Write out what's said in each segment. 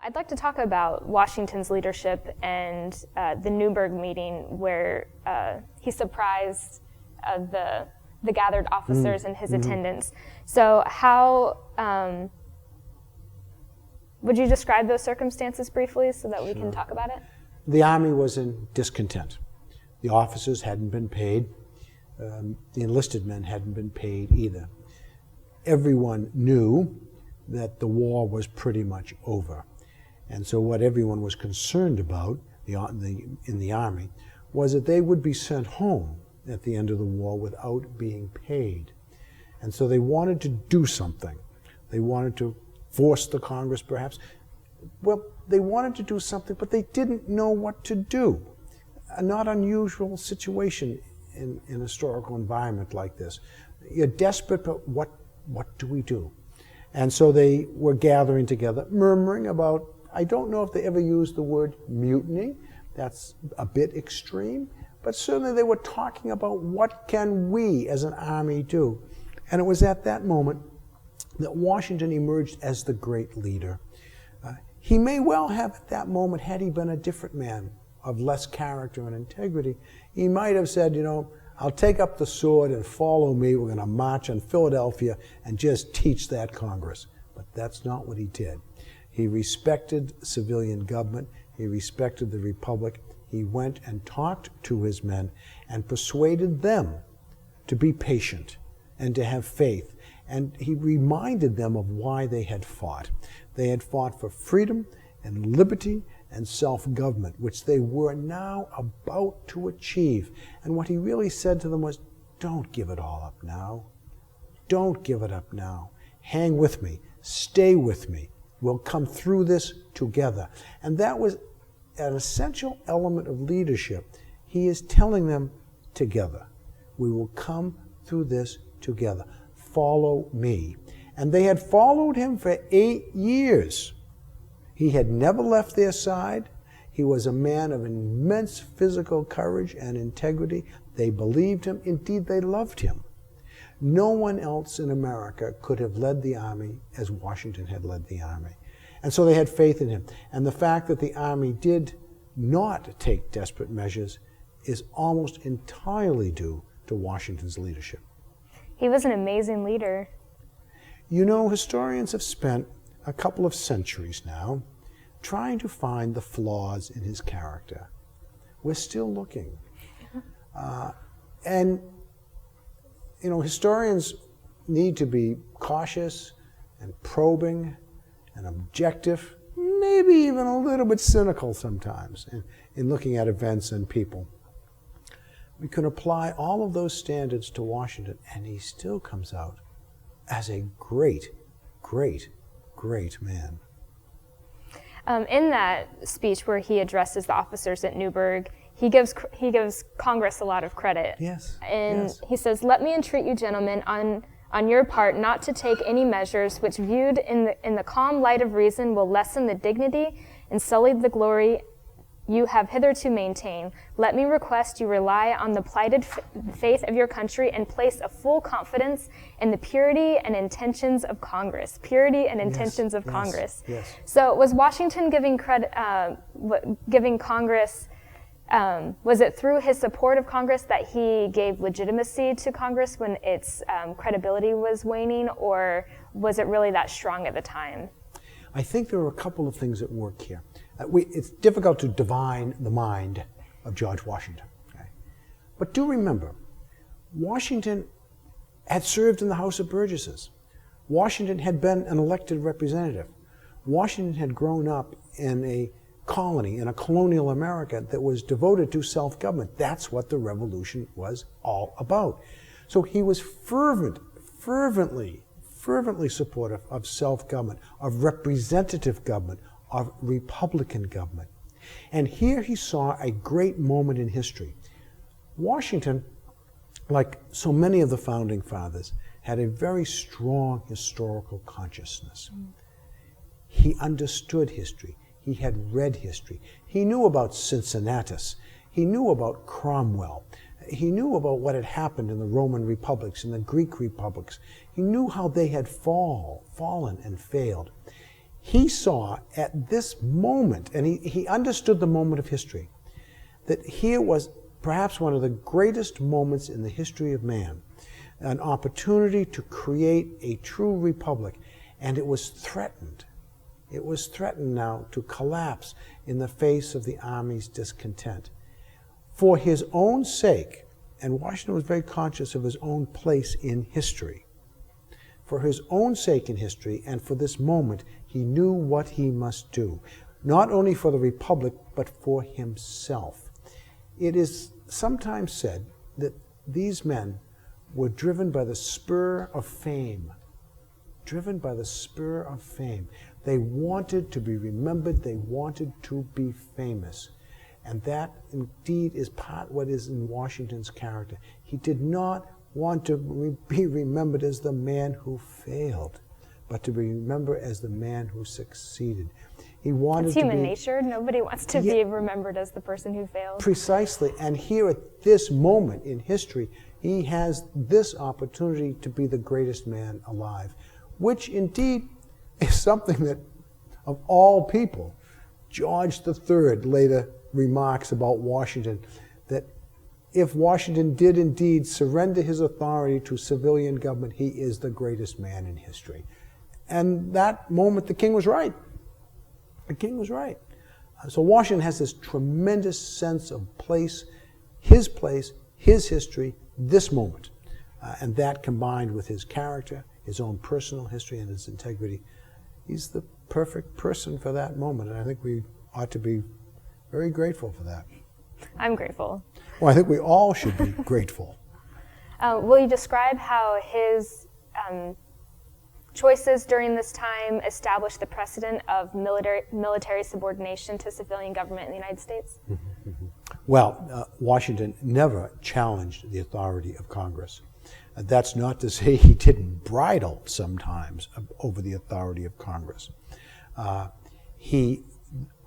I'd like to talk about Washington's leadership and the Newburgh meeting where he surprised the gathered officers in his attendance. So how would you describe those circumstances briefly so that we can talk about it? The Army was in discontent. The officers hadn't been paid. The enlisted men hadn't been paid either. Everyone knew that the war was pretty much over. And so what everyone was concerned about in the Army was that they would be sent home at the end of the war without being paid. And so they wanted to do something. They wanted to force the Congress, perhaps. Well, they wanted to do something, but they didn't know what to do. A not unusual situation in an historical environment like this. You're desperate, but what do we do? And so they were gathering together, murmuring about, I don't know if they ever used the word mutiny. That's a bit extreme. But certainly they were talking about what can we as an army do. And it was at that moment that Washington emerged as the great leader. He may well have at that moment, had he been a different man of less character and integrity, he might have said, you know, I'll take up the sword and follow me. We're going to march on Philadelphia and just teach that Congress. But that's not what he did. He respected civilian government. He respected the Republic. He went and talked to his men and persuaded them to be patient and to have faith. And he reminded them of why they had fought. They had fought for freedom and liberty and self-government, which they were now about to achieve. And what he really said to them was, don't give it all up now. Don't give it up now. Hang with me. Stay with me. We'll come through this together. And that was an essential element of leadership. He is telling them together. We will come through this together. Follow me. And they had followed him for 8 years. He had never left their side. He was a man of immense physical courage and integrity. They believed him. Indeed, they loved him. No one else in America could have led the Army as Washington had led the Army. And so they had faith in him. And the fact that the Army did not take desperate measures is almost entirely due to Washington's leadership. He was an amazing leader. You know, historians have spent a couple of centuries now trying to find the flaws in his character. We're still looking. And, you know, historians need to be cautious and probing and objective, maybe even a little bit cynical sometimes in looking at events and people. We can apply all of those standards to Washington, and he still comes out as a great, great, great man. In that speech where he addresses the officers at Newburgh, he gives Congress a lot of credit. Yes. And yes. He says, "Let me entreat you, gentlemen, on your part, not to take any measures which, viewed in the calm light of reason, will lessen the dignity and sully the glory you have hitherto maintained. Let me request you rely on the plighted faith of your country and place a full confidence in the purity and intentions of Congress." Purity and intentions of Congress. Yes. So was Washington giving credit, giving Congress, was it through his support of Congress that he gave legitimacy to Congress when its credibility was waning, or was it really that strong at the time? I think there are a couple of things at work here. It's difficult to divine the mind of George Washington. Okay? But do remember, Washington had served in the House of Burgesses. Washington had been an elected representative. Washington had grown up in a colony, in a colonial America that was devoted to self-government. That's what the Revolution was all about. So he was fervently supportive of self-government, of representative government, of Republican government. And here he saw a great moment in history. Washington, like so many of the founding fathers, had a very strong historical consciousness. He understood history. He had read history. He knew about Cincinnatus. He knew about Cromwell. He knew about what had happened in the Roman republics and the Greek republics. He knew how they had fallen and failed. He saw at this moment, and he understood the moment of history, that here was perhaps one of the greatest moments in the history of man, an opportunity to create a true republic, and it was threatened. It was threatened now to collapse in the face of the army's discontent. For his own sake, and Washington was very conscious of his own place in history, for his own sake in history and for this moment, he knew what he must do, not only for the republic, but for himself. It is sometimes said that these men were driven by the spur of fame. Driven by the spur of fame. They wanted to be remembered. They wanted to be famous. And that indeed is part what is in Washington's character. He did not want to be remembered as the man who failed, but to be remembered as the man who succeeded. He wanted it's human nature. Nobody wants to be remembered as the person who failed. Precisely. And here at this moment in history, he has this opportunity to be the greatest man alive, which indeed is something that, of all people, George III later remarks about Washington, that if Washington did indeed surrender his authority to civilian government, he is the greatest man in history. And that moment, the king was right. The king was right. So Washington has this tremendous sense of place, his history, this moment. And that combined with his character, his own personal history, and his integrity, he's the perfect person for that moment. And I think we ought to be very grateful for that. I'm grateful. Well, I think we all should be grateful. Will you describe how his choices during this time established the precedent of military subordination to civilian government in the United States? Well, Washington never challenged the authority of Congress. That's not to say he didn't bridle sometimes over the authority of Congress. He,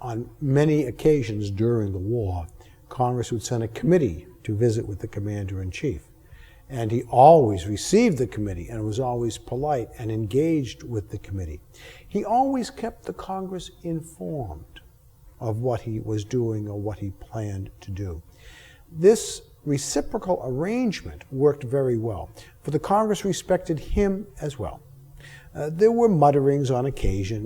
on many occasions during the war, Congress would send a committee to visit with the commander-in-chief. And he always received the committee and was always polite and engaged with the committee. He always kept the Congress informed of what he was doing or what he planned to do. This reciprocal arrangement worked very well, for the Congress respected him as well. There were mutterings on occasion.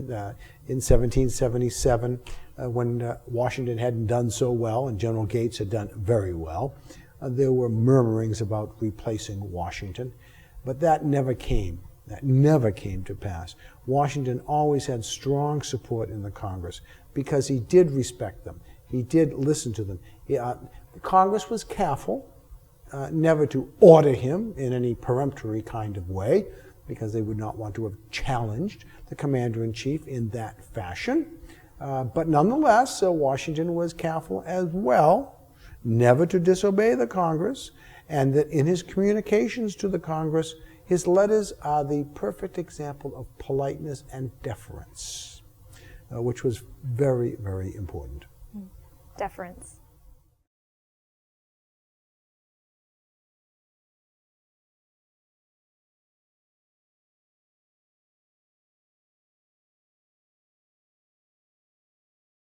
In 1777, when Washington hadn't done so well and General Gates had done very well, there were murmurings about replacing Washington, but that never came. That never came to pass. Washington always had strong support in the Congress because he did respect them. He did listen to them. The Congress was careful never to order him in any peremptory kind of way, because they would not want to have challenged the commander-in-chief in that fashion. But nonetheless, Washington was careful as well never to disobey the Congress, and that in his communications to the Congress, his letters are the perfect example of politeness and deference, which was very, very important. Deference.